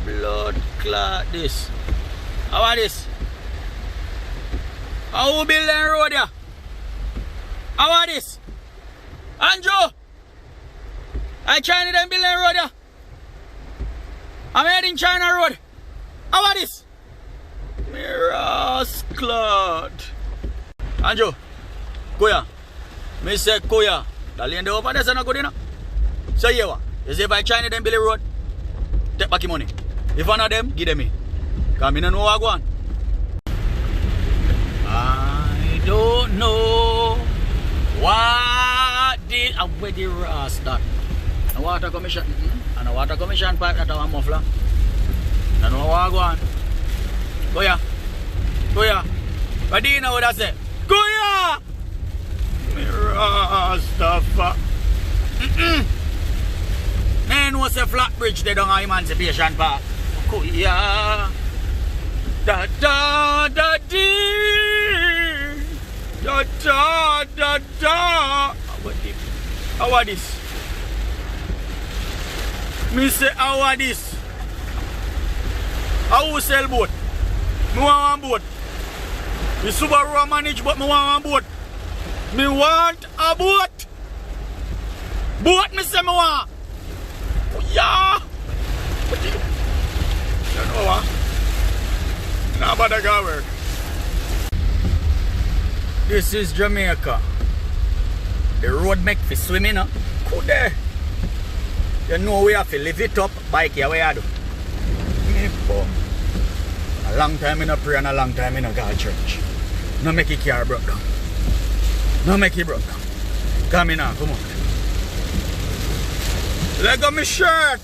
blood clot this. How are this? How we build the road here? How are this? Andrew! I China them build the road here. I'm heading China Road. How are this? Miras clot. Andrew, Kuya. Me say Kuya. The lane over there is not good enough. So yeah, what? You say if I China them build the road, take back your money. If one of them, give them me. Because I don't know what I want. I don't know what did I wear the rust that. The water commission and the water commission pipe that I want muffler. I don't know what I want. Go here. Go here. What do you know what I say? Go here! Rastafari. Man was a flat bridge they don't have Emancipation Park. Go here. Da da da dee. Da da da da. How are this? Me say how are this? How we sell boat? Me want one boat. The Subaru manage but me want one boat. Me want a boat. Boat me say me want. Yeah. You know what? Nah, but I got work. This is Jamaica. The road make for swimming, huh? Go there. You know we have to live it up. Bike here, where you do? Me bum. A long time in a pray and a long time in a go to church. No make your car broke down. No make it broke down. Come in now, come on. Let go my shirt.